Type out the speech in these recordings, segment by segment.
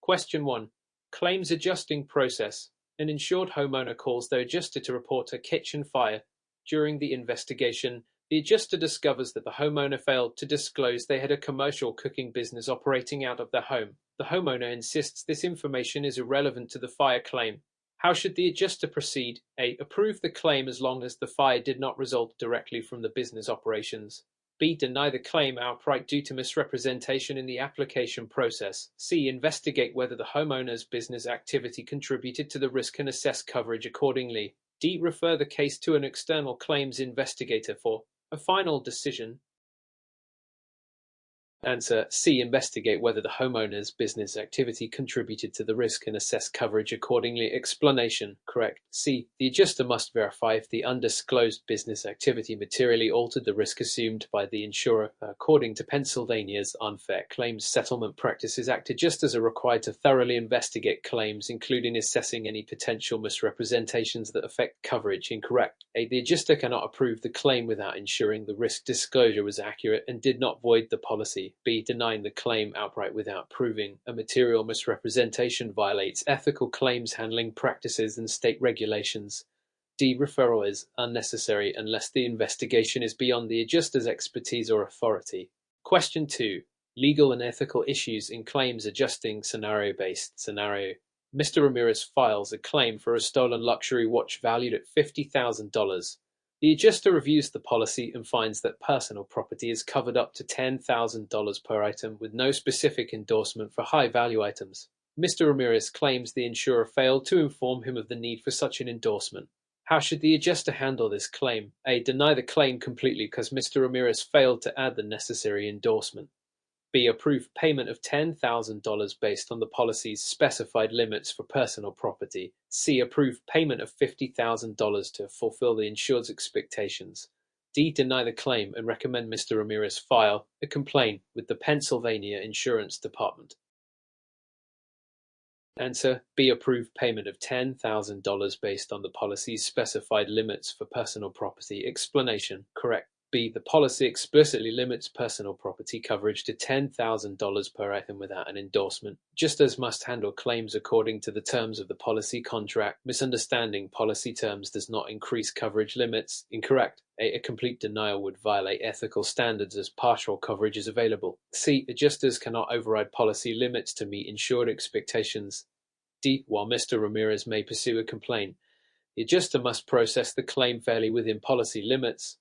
Question 1. Claims adjusting process. An insured homeowner calls their adjuster to report a kitchen fire. During the investigation, the adjuster discovers that the homeowner failed to disclose they had a commercial cooking business operating out of their home. The homeowner insists this information is irrelevant to the fire claim. How should the adjuster proceed? A. Approve the claim as long as the fire did not result directly from the business operations. B. Deny the claim outright due to misrepresentation in the application process. C. Investigate whether the homeowner's business activity contributed to the risk and assess coverage accordingly. D. Refer the case to an external claims investigator for a final decision. Answer C. Investigate whether the homeowner's business activity contributed to the risk and assess coverage accordingly. Explanation. Correct. C. The adjuster must verify if the undisclosed business activity materially altered the risk assumed by the insurer. According to Pennsylvania's Unfair Claims Settlement Practices Act, adjusters are required to thoroughly investigate claims, including assessing any potential misrepresentations that affect coverage. Incorrect. A. The adjuster cannot approve the claim without ensuring the risk disclosure was accurate and did not void the policy. B. Denying the claim outright without proving a material misrepresentation violates ethical claims handling practices and state regulations. D. Referral is unnecessary unless the investigation is beyond the adjuster's expertise or authority. Question 2. Legal and ethical issues in claims adjusting scenario-based scenario. Mr. Ramirez files a claim for a stolen luxury watch valued at $50,000. The adjuster reviews the policy and finds that personal property is covered up to $10,000 per item with no specific endorsement for high-value items. Mr. Ramirez claims the insurer failed to inform him of the need for such an endorsement. How should the adjuster handle this claim? A. Deny the claim completely because Mr. Ramirez failed to add the necessary endorsement. B. Approve payment of $10,000 based on the policy's specified limits for personal property. C. Approve payment of $50,000 to fulfill the insured's expectations. D. Deny the claim and recommend Mr. Ramirez file a complaint with the Pennsylvania Insurance Department. Answer B. Approve payment of $10,000 based on the policy's specified limits for personal property. Explanation. Correct. B. The policy explicitly limits personal property coverage to $10,000 per item without an endorsement. Adjusters must handle claims according to the terms of the policy contract. Misunderstanding policy terms does not increase coverage limits. Incorrect. A complete denial would violate ethical standards as partial coverage is available. C. Adjusters cannot override policy limits to meet insured expectations. D. While Mr. Ramirez may pursue a complaint, the adjuster must process the claim fairly within policy limits.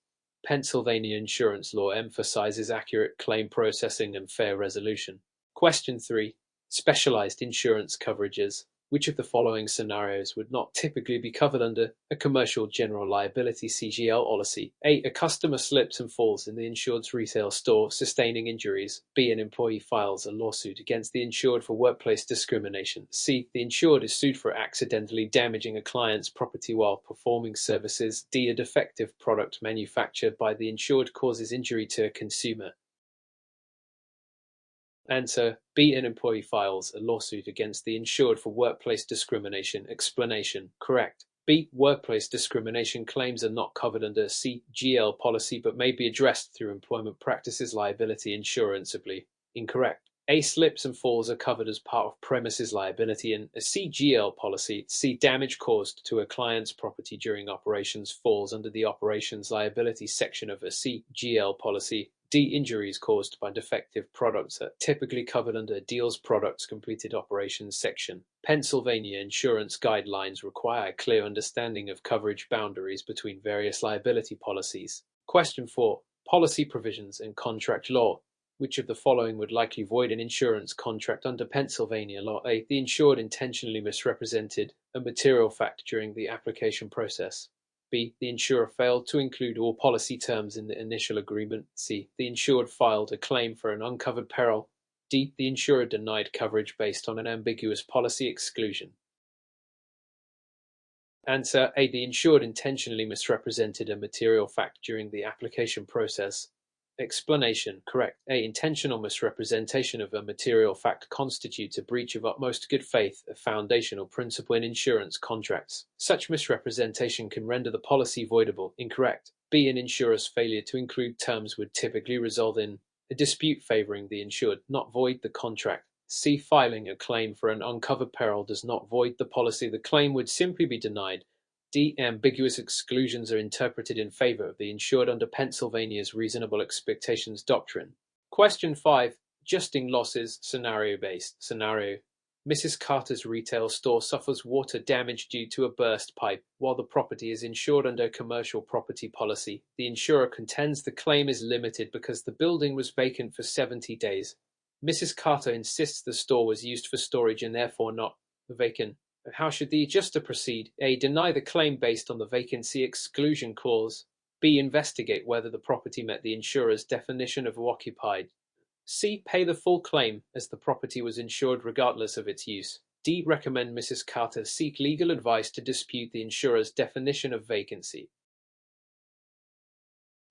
Pennsylvania insurance law emphasizes accurate claim processing and fair resolution. Question 3. Specialized insurance coverages. Which of the following scenarios would not typically be covered under a commercial general liability CGL policy? A. A customer slips and falls in the insured's retail store, sustaining injuries. B. An employee files a lawsuit against the insured for workplace discrimination. C. The insured is sued for accidentally damaging a client's property while performing services. D. A defective product manufactured by the insured causes injury to a consumer. Answer B. An employee files a lawsuit against the insured for workplace discrimination. Explanation. Correct. B. Workplace discrimination claims are not covered under a CGL policy but may be addressed through employment practices liability insurance. Incorrect. A. Slips and falls are covered as part of premises liability in a CGL policy. C. Damage caused to a client's property during operations falls under the operations liability section of a CGL policy. D. Injuries caused by defective products are typically covered under a deals products completed operations section. Pennsylvania insurance guidelines require a clear understanding of coverage boundaries between various liability policies. Question 4. Policy provisions and contract law. Which of the following would likely void an insurance contract under Pennsylvania law? A. The insured intentionally misrepresented a material fact during the application process. B. The insurer failed to include all policy terms in the initial agreement. C. The insured filed a claim for an uncovered peril. D. The insurer denied coverage based on an ambiguous policy exclusion. Answer A. The insured intentionally misrepresented a material fact during the application process. Explanation. Correct. A. Intentional misrepresentation of a material fact constitutes a breach of utmost good faith, a foundational principle in insurance contracts. Such misrepresentation can render the policy voidable. Incorrect. B. An insurer's failure to include terms would typically result in a dispute favoring the insured, not void the contract. C. Filing a claim for an uncovered peril does not void the policy. The claim would simply be denied. D. Ambiguous exclusions are interpreted in favor of the insured under Pennsylvania's reasonable expectations doctrine. Question 5. Adjusting losses, scenario-based. Scenario. Mrs. Carter's retail store suffers water damage due to a burst pipe. While the property is insured under a commercial property policy, the insurer contends the claim is limited because the building was vacant for 70 days. Mrs. Carter insists the store was used for storage and therefore not vacant. How should the adjuster proceed? A. Deny the claim based on the vacancy exclusion clause. B. Investigate whether the property met the insurer's definition of occupied. C. Pay the full claim as the property was insured regardless of its use. D. Recommend Mrs. Carter seek legal advice to dispute the insurer's definition of vacancy.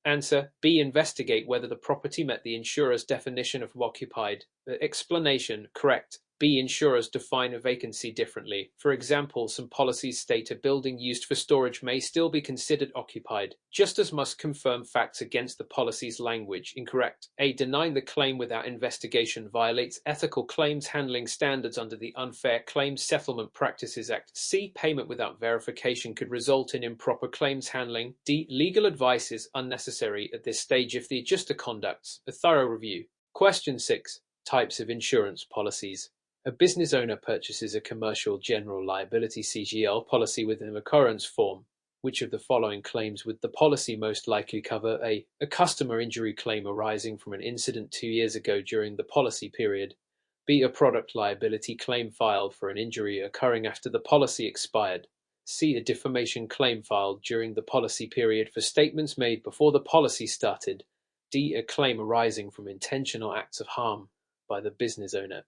Answer. B. Investigate whether the property met the insurer's definition of occupied. Explanation. Correct. B. Insurers define a vacancy differently. For example, some policies state a building used for storage may still be considered occupied. Adjusters must confirm facts against the policy's language. Incorrect. A. Denying the claim without investigation violates ethical claims handling standards under the Unfair Claims Settlement Practices Act. C. Payment without verification could result in improper claims handling. D. Legal advice is unnecessary at this stage if the adjuster conducts a thorough review. Question 6. Types of insurance policies. A business owner purchases a commercial general liability (CGL) policy with an occurrence form. Which of the following claims would the policy most likely cover? A. A customer injury claim arising from an incident 2 years ago during the policy period. B. A product liability claim filed for an injury occurring after the policy expired. C. A defamation claim filed during the policy period for statements made before the policy started. D. A claim arising from intentional acts of harm by the business owner.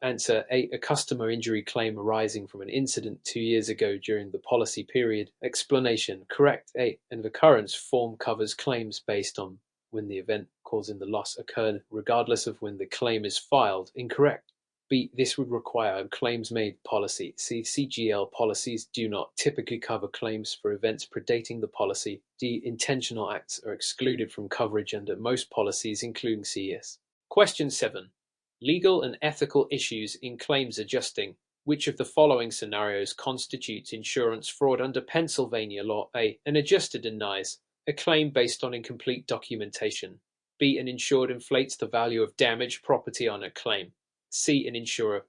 Answer. A customer injury claim arising from an incident 2 years ago during the policy period. Explanation. Correct. A. An occurrence form covers claims based on when the event causing the loss occurred, regardless of when the claim is filed. Incorrect. B. This would require a claims made policy. C. CGL policies do not typically cover claims for events predating the policy. D. Intentional acts are excluded from coverage under most policies, including CES. Question 7. Legal and ethical issues in claims adjusting. Which of the following scenarios constitutes insurance fraud under Pennsylvania law? A. An adjuster denies a claim based on incomplete documentation. B. An insured inflates the value of damaged property on a claim. C. An insurer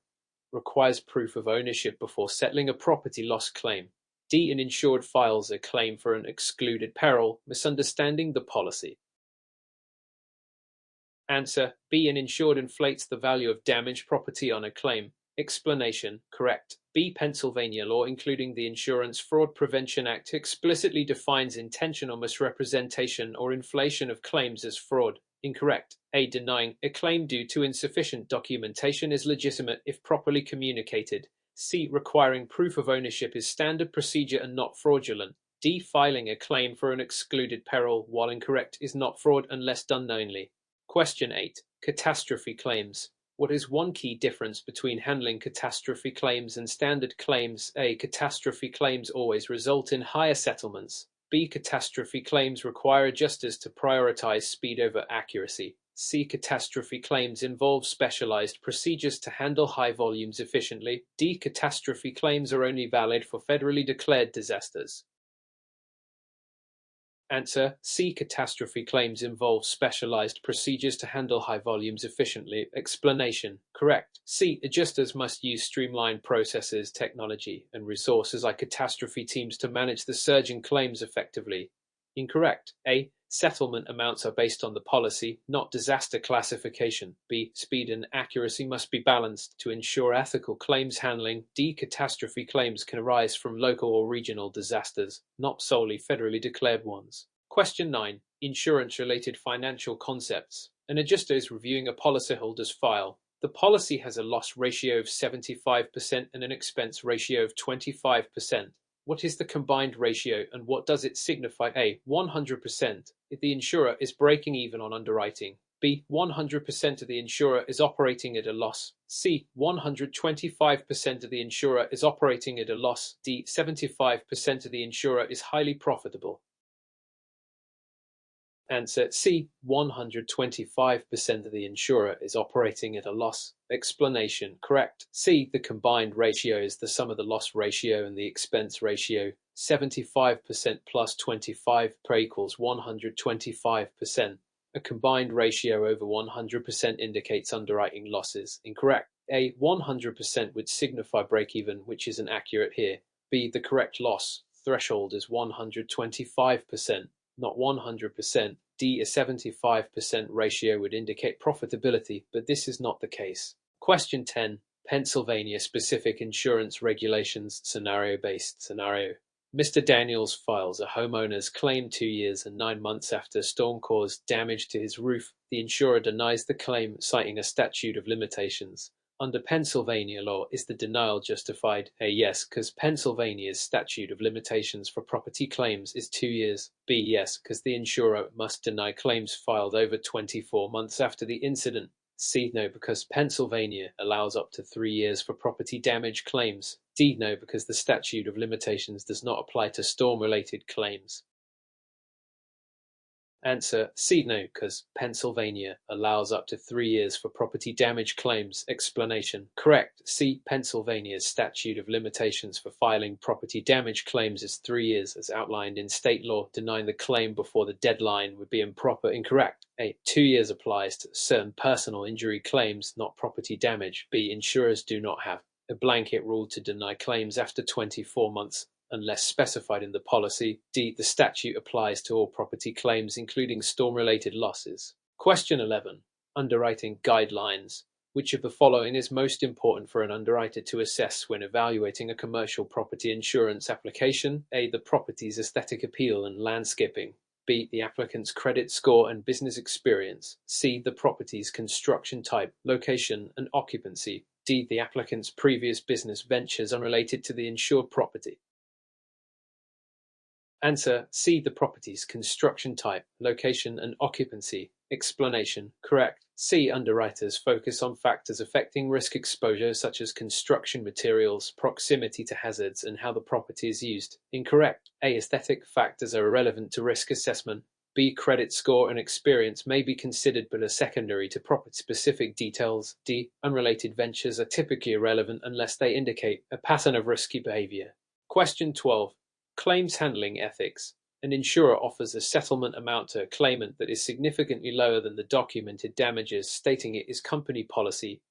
requires proof of ownership before settling a property loss claim. D. An insured files a claim for an excluded peril, misunderstanding the policy. Answer. B. An insured inflates the value of damaged property on a claim. Explanation. Correct. B. Pennsylvania law, including the Insurance Fraud Prevention Act, explicitly defines intentional misrepresentation or inflation of claims as fraud. Incorrect. A. Denying a claim due to insufficient documentation is legitimate if properly communicated. C. Requiring proof of ownership is standard procedure and not fraudulent. D. Filing a claim for an excluded peril, while incorrect, is not fraud unless done knowingly. Question 8. Catastrophe claims. What is one key difference between handling catastrophe claims and standard claims? A. Catastrophe claims always result in higher settlements. B. Catastrophe claims require adjusters to prioritize speed over accuracy. C. Catastrophe claims involve specialized procedures to handle high volumes efficiently. D. Catastrophe claims are only valid for federally declared disasters. Answer. C. Catastrophe claims involve specialized procedures to handle high volumes efficiently. Explanation. Correct. C. Adjusters must use streamlined processes, technology, and resources like catastrophe teams to manage the surge in claims effectively. Incorrect. A. Settlement amounts are based on the policy, not disaster classification. B. Speed and accuracy must be balanced to ensure ethical claims handling. D. Catastrophe claims can arise from local or regional disasters, not solely federally declared ones. Question 9. Insurance-related financial concepts. An adjuster is reviewing a policyholder's file. The policy has a loss ratio of 75% and an expense ratio of 25%. What is the combined ratio and what does it signify? A. 100% if the insurer is breaking even on underwriting. B. 100% of the insurer is operating at a loss. C. 125% of the insurer is operating at a loss. D. 75% of the insurer is highly profitable. Answer C. 125% of the insurer is operating at a loss. Explanation correct. C. The combined ratio is the sum of the loss ratio and the expense ratio. 75% plus 25 equals 125%. A combined ratio over 100% indicates underwriting losses. Incorrect. A. 100% would signify break-even, which isn't accurate here. B. The correct loss threshold is 125%. Not 100%. D. A 75% ratio would indicate profitability, but this is not the case. Question 10. Pennsylvania-specific insurance regulations scenario-based scenario. Mr. Daniels files a homeowner's claim 2 years and 9 months after a storm caused damage to his roof. The insurer denies the claim, citing a statute of limitations. Under Pennsylvania law, is the denial justified? A. Yes, because Pennsylvania's statute of limitations for property claims is 2 years. B. Yes, because the insurer must deny claims filed over 24 months after the incident. C. No, because Pennsylvania allows up to 3 years for property damage claims. D. No, because the statute of limitations does not apply to storm-related claims. Answer C. No, because Pennsylvania allows up to 3 years for property damage claims. Explanation correct. C. Pennsylvania's statute of limitations for filing property damage claims is 3 years, as outlined in state law. Denying the claim before the deadline would be improper. Incorrect. A. 2 years applies to certain personal injury claims, not property damage. B. Insurers do not have a blanket rule to deny claims after 24 months. Unless specified in the policy. D. The statute applies to all property claims, including storm-related losses. Question 11. Underwriting guidelines. Which of the following is most important for an underwriter to assess when evaluating a commercial property insurance application? A. The property's aesthetic appeal and landscaping. B. The applicant's credit score and business experience. C. The property's construction type, location, and occupancy. D. The applicant's previous business ventures unrelated to the insured property. Answer C. The property's construction type, location, and occupancy. Explanation correct. C. Underwriters focus on factors affecting risk exposure, such as construction materials, proximity to hazards, and how the property is used. Incorrect. A. Aesthetic factors are irrelevant to risk assessment. B. Credit score and experience may be considered but are secondary to property-specific details. D. Unrelated ventures are typically irrelevant unless they indicate a pattern of risky behavior. Question 12. Claims handling ethics. An insurer offers a settlement amount to a claimant that is significantly lower than the documented damages, stating it is company policy.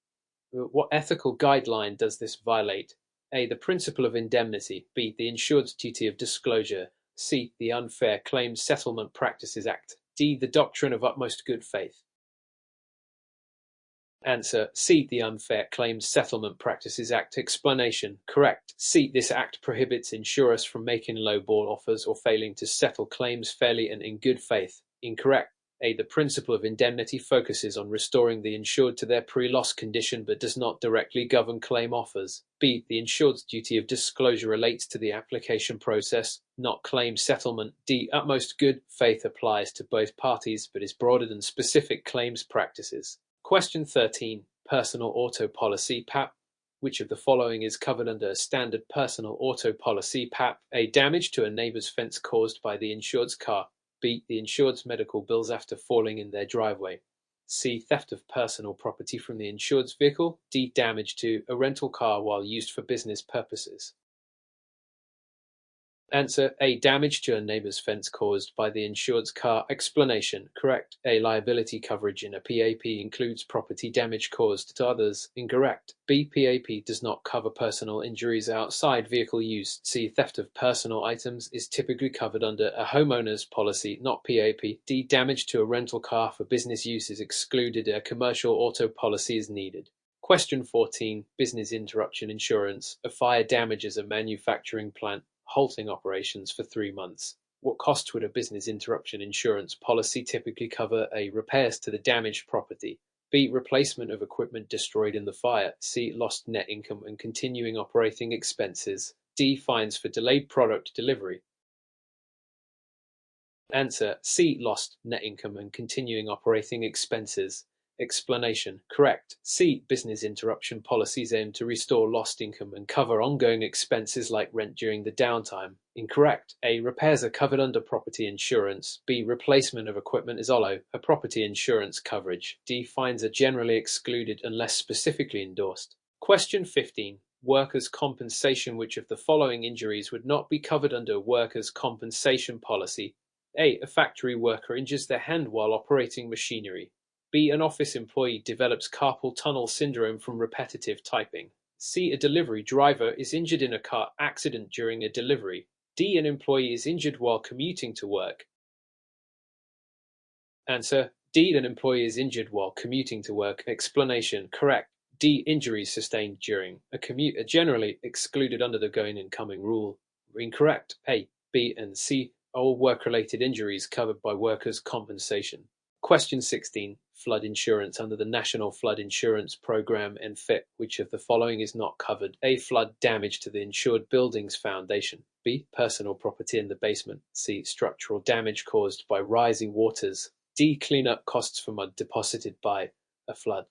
What ethical guideline does this violate? A. The principle of indemnity. B. The insured's duty of disclosure. C. The Unfair Claims Settlement Practices Act. D. The doctrine of utmost good faith. Answer C. The Unfair Claims Settlement Practices Act. Explanation correct. C. This act prohibits insurers from making low-ball offers or failing to settle claims fairly and in good faith. Incorrect. A. The principle of indemnity focuses on restoring the insured to their pre-loss condition but does not directly govern claim offers. B. The insured's duty of disclosure relates to the application process, not claim settlement. D. Utmost good faith applies to both parties but is broader than specific claims practices. Question 13. Personal auto policy, PAP. Which of the following is covered under a standard personal auto policy, PAP? A. Damage to a neighbor's fence caused by the insured's car. B. The insured's medical bills after falling in their driveway. C. Theft of personal property from the insured's vehicle. D. Damage to a rental car while used for business purposes. Answer A. Damage to a neighbor's fence caused by the insured's car. Explanation correct. A. Liability coverage in a PAP includes property damage caused to others. Incorrect. B. PAP does not cover personal injuries outside vehicle use. C. Theft of personal items is typically covered under a homeowner's policy, not PAP. D. Damage to a rental car for business use is excluded. A commercial auto policy is needed. Question 14. Business interruption insurance. A fire damages a manufacturing plant, halting operations for 3 months. What cost would a business interruption insurance policy typically cover? A. Repairs to the damaged property. B. Replacement of equipment destroyed in the fire. C. Lost net income and continuing operating expenses. D. Fines for delayed product delivery. Answer C. Lost net income and continuing operating expenses. Explanation: correct. C. Business interruption policies aim to restore lost income and cover ongoing expenses like rent during the downtime. Incorrect. A. Repairs are covered under property insurance. B. Replacement of equipment is also a property insurance coverage. D. Fines are generally excluded unless specifically endorsed. Question 15. Workers' compensation. Which of the following injuries would not be covered under a workers' compensation policy? A. A factory worker injures their hand while operating machinery. B. An office employee develops carpal tunnel syndrome from repetitive typing. C. A delivery driver is injured in a car accident during a delivery. D. An employee is injured while commuting to work. Answer: D. An employee is injured while commuting to work. Explanation: correct. D. Injuries sustained during a commute are generally excluded under the going and coming rule. Incorrect. A, B, and C are all work-related injuries covered by workers' compensation. Question 16. Flood insurance under the National Flood Insurance Program and FIP. Which of the following is not covered? A. Flood damage to the insured building's foundation. B. Personal property in the basement. C. Structural damage caused by rising waters. D. Cleanup costs for mud deposited by a flood.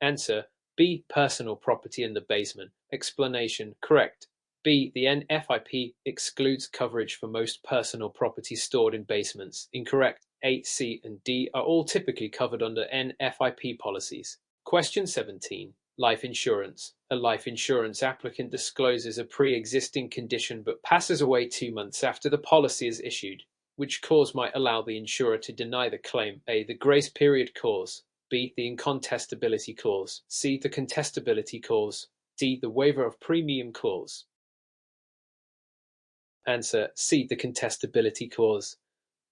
Answer: B. Personal property in the basement. Explanation: correct. B. The NFIP excludes coverage for most personal property stored in basements. Incorrect. A, C, and D are all typically covered under NFIP policies. Question 17. Life insurance. A life insurance applicant discloses a pre-existing condition but passes away 2 months after the policy is issued. Which clause might allow the insurer to deny the claim? A. The grace period clause. B. The incontestability clause. C. The contestability clause. D. The waiver of premium clause. Answer: C. The contestability clause.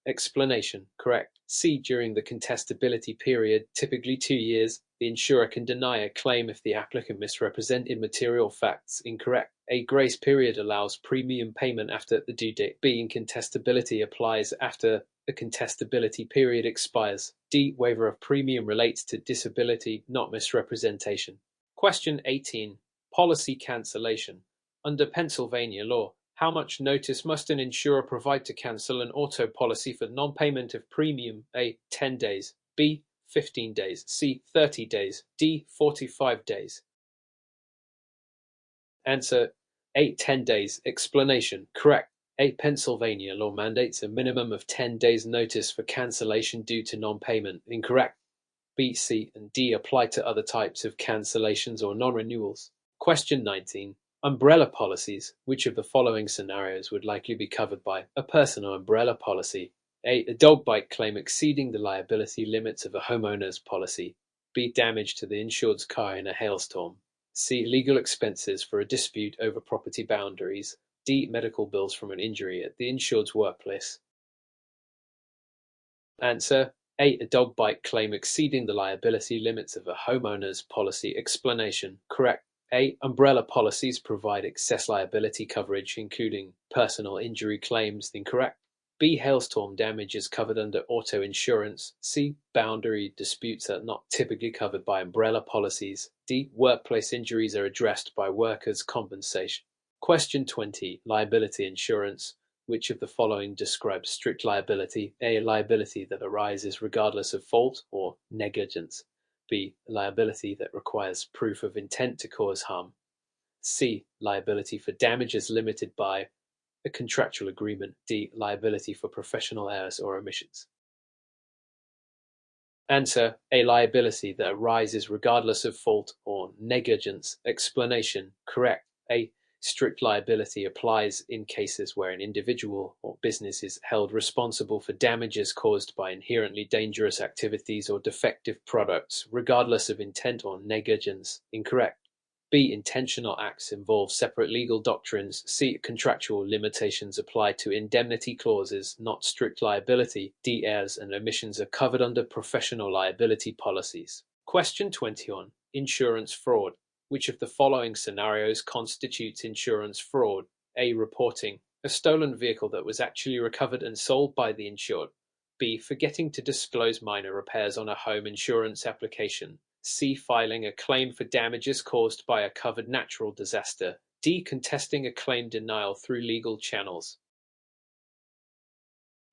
Explanation: correct. C. During the contestability period, typically 2 years, the insurer can deny a claim if the applicant misrepresented material facts. Incorrect. A grace period allows premium payment after the due date. B. Incontestability applies after the contestability period expires. D. Waiver of premium relates to disability, not misrepresentation. Question 18. Policy cancellation. Under Pennsylvania law, how much notice must an insurer provide to cancel an auto policy for non-payment of premium? A. 10 days. B. 15 days. C. 30 days. D. 45 days. Answer: A. 10 days. Explanation: correct. A. Pennsylvania law mandates a minimum of 10 days notice for cancellation due to non-payment. Incorrect. B, C, and D apply to other types of cancellations or non-renewals. Question 19. Umbrella policies. Which of the following scenarios would likely be covered by a personal umbrella policy? A. A dog bite claim exceeding the liability limits of a homeowner's policy. B. Damage to the insured's car in a hailstorm. C. Legal expenses for a dispute over property boundaries. D. Medical bills from an injury at the insured's workplace. Answer: A. A dog bite claim exceeding the liability limits of a homeowner's policy. Explanation: correct. A. Umbrella policies provide excess liability coverage, including personal injury claims. Incorrect. B. Hailstorm damage is covered under auto insurance. C. Boundary disputes are not typically covered by umbrella policies. D. Workplace injuries are addressed by workers' compensation. Question 20. Liability insurance. Which of the following describes strict liability? A. Liability that arises regardless of fault or negligence. B. Liability that requires proof of intent to cause harm. C. Liability for damages limited by a contractual agreement. D. Liability for professional errors or omissions. Answer: A. Liability that arises regardless of fault or negligence. Explanation: correct. A. Strict liability applies in cases where an individual or business is held responsible for damages caused by inherently dangerous activities or defective products, regardless of intent or negligence. Incorrect. B. Intentional acts involve separate legal doctrines. C. Contractual limitations apply to indemnity clauses, not strict liability. D. Errors and omissions are covered under professional liability policies. Question 21. Insurance fraud. Which of the following scenarios constitutes insurance fraud? A. Reporting a stolen vehicle that was actually recovered and sold by the insured. B. Forgetting to disclose minor repairs on a home insurance application. C. Filing a claim for damages caused by a covered natural disaster. D. Contesting a claim denial through legal channels.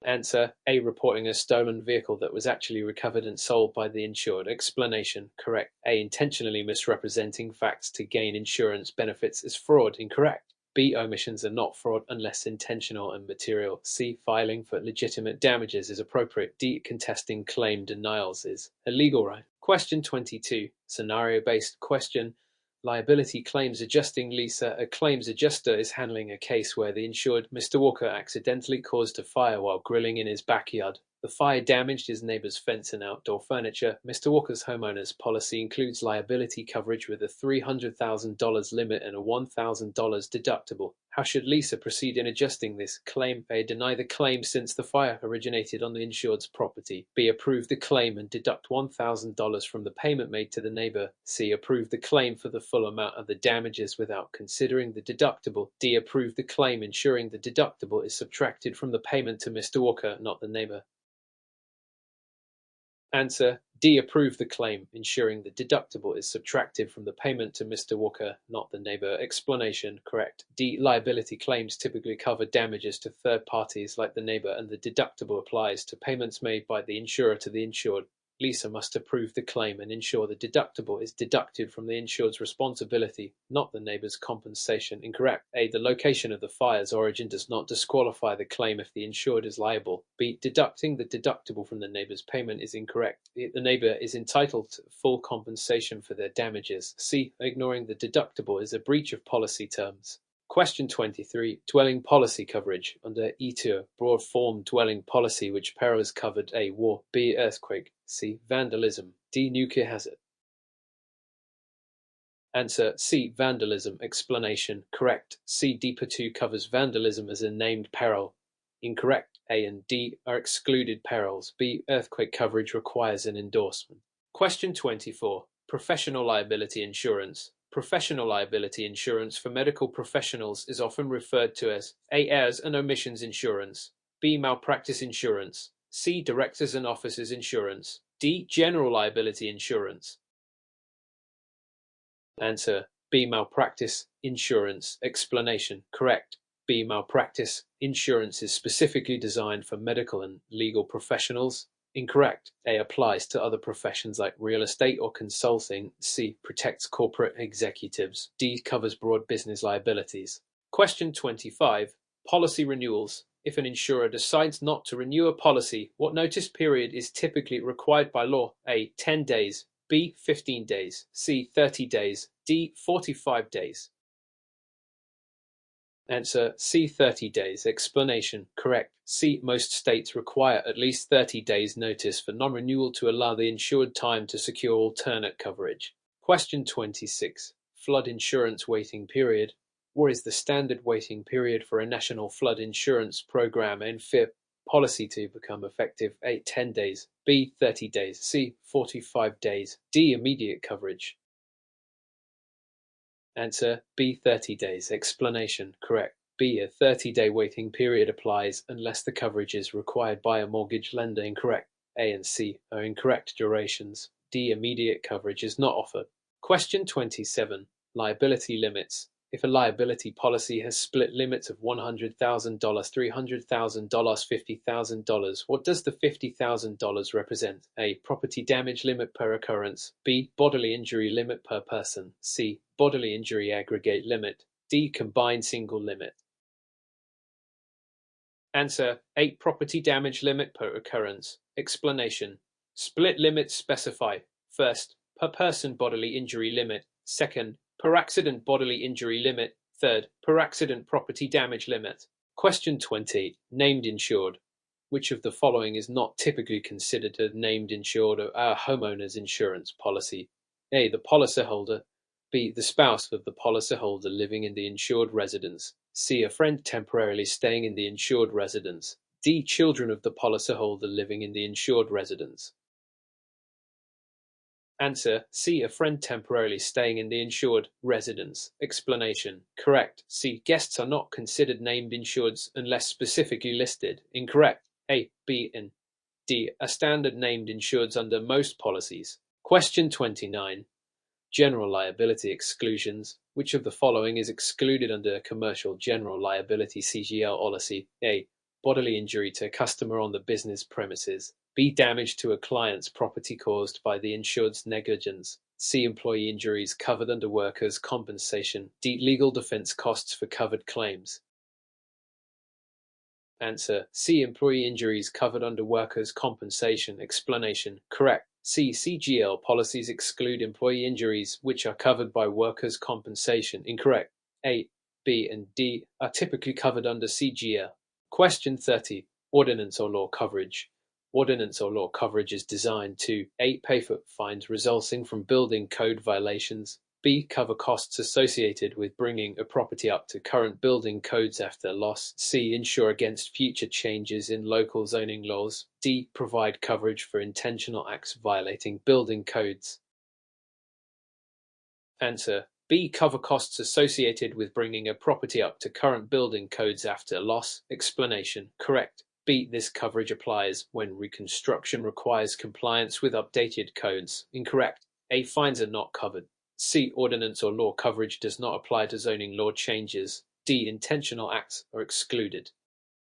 Answer: A. Reporting a stolen vehicle that was actually recovered and sold by the insured. Explanation: correct. A. Intentionally misrepresenting facts to gain insurance benefits is fraud. Incorrect. B. Omissions are not fraud unless intentional and material. C. Filing for legitimate damages is appropriate. D. Contesting claim denials is illegal. Right. Question 22. Scenario-based question. Liability claims adjusting. Lisa, a claims adjuster, is handling a case where the insured, Mr. Walker, accidentally caused a fire while grilling in his backyard. The fire damaged his neighbor's fence and outdoor furniture. Mr. Walker's homeowner's policy includes liability coverage with a $300,000 limit and a $1,000 deductible. How should Lisa proceed in adjusting this claim? A. Deny the claim since the fire originated on the insured's property. B. Approve the claim and deduct $1,000 from the payment made to the neighbor. C. Approve the claim for the full amount of the damages without considering the deductible. D. Approve the claim, ensuring the deductible is subtracted from the payment to Mr. Walker, not the neighbor. Answer: D. Approve the claim, ensuring the deductible is subtracted from the payment to Mr. Walker, not the neighbor. Explanation: correct. D. Liability claims typically cover damages to third parties like the neighbor, and the deductible applies to payments made by the insurer to the insured. Lisa must approve the claim and ensure the deductible is deducted from the insured's responsibility, not the neighbor's compensation. Incorrect. A. The location of the fire's origin does not disqualify the claim if the insured is liable. B. Deducting the deductible from the neighbor's payment is incorrect. The neighbor is entitled to full compensation for their damages. C. Ignoring the deductible is a breach of policy terms. Question 23. Dwelling policy coverage. Under E2, broad form dwelling policy, which peril is covered? A. War. B. Earthquake. C. Vandalism. D. Nuclear hazard. Answer: C. Vandalism. Explanation: correct. C. DEPA 2 covers vandalism as a named peril. Incorrect. A and D are excluded perils. B. Earthquake coverage requires an endorsement. Question 24. Professional liability insurance. Professional liability insurance for medical professionals is often referred to as A. Errors and omissions insurance. B. Malpractice insurance. C. Directors and officers insurance. D. General liability insurance. Answer: B. Malpractice insurance. Explanation: correct. B. Malpractice insurance is specifically designed for medical and legal professionals. Incorrect. A. Applies to other professions like real estate or consulting. C. Protects corporate executives. D. Covers broad business liabilities. Question 25. Policy renewals. If an insurer decides not to renew a policy, what notice period is typically required by law? A. 10 days. B. 15 days. C. 30 days. D. 45 days. Answer: C. 30 days. Explanation: correct. C. Most states require at least 30 days notice for non-renewal to allow the insured time to secure alternate coverage. Question 26. Flood insurance waiting period. What is the standard waiting period for a national flood insurance program and FIP policy to become effective? A. 10 days. B. 30 days. C. 45 days. D. Immediate coverage. Answer: B. 30 days. Explanation: correct. B. A 30-day waiting period applies unless the coverage is required by a mortgage lender. Incorrect. A and C are incorrect durations. D. Immediate coverage is not offered. Question 27. Liability limits. If a liability policy has split limits of $100,000, $300,000, $50,000, what does the $50,000 represent? A. Property damage limit per occurrence. B. Bodily injury limit per person. C. Bodily injury aggregate limit. D. Combined single limit. Answer: 8 property damage limit per occurrence. Explanation: split limits specify: first, per person bodily injury limit; second, per accident bodily injury limit; third, per accident property damage limit. Question 20. Named insured. Which of the following is not typically considered a named insured or a homeowner's insurance policy? A. The policyholder. B. The spouse of the policyholder living in the insured residence. C. A friend temporarily staying in the insured residence. D. Children of the policyholder living in the insured residence. Answer: C. A friend temporarily staying in the insured residence. Explanation: correct. C. Guests are not considered named insureds unless specifically listed. Incorrect. A, B, and D are standard named insureds under most policies. Question 29. General liability exclusions. Which of the following is excluded under a commercial general liability CGL policy? A. Bodily injury to a customer on the business premises. B. Damage to a client's property caused by the insured's negligence. C. Employee injuries covered under workers' compensation. D. Legal defense costs for covered claims. Answer: C. Employee injuries covered under workers' compensation. Explanation: correct. C. CGL policies exclude employee injuries which are covered by workers' compensation. Incorrect. A, B, and D are typically covered under CGL. Question 30. Ordinance or law coverage. Ordinance or law coverage is designed to A. Pay for fines resulting from building code violations. B. Cover costs associated with bringing a property up to current building codes after loss. C. Insure against future changes in local zoning laws. D. Provide coverage for intentional acts violating building codes. Answer: B. Cover costs associated with bringing a property up to current building codes after loss. Explanation: correct. B. This coverage applies when reconstruction requires compliance with updated codes. Incorrect. A. Fines are not covered. C. Ordinance or law coverage does not apply to zoning law changes. D. Intentional acts are excluded.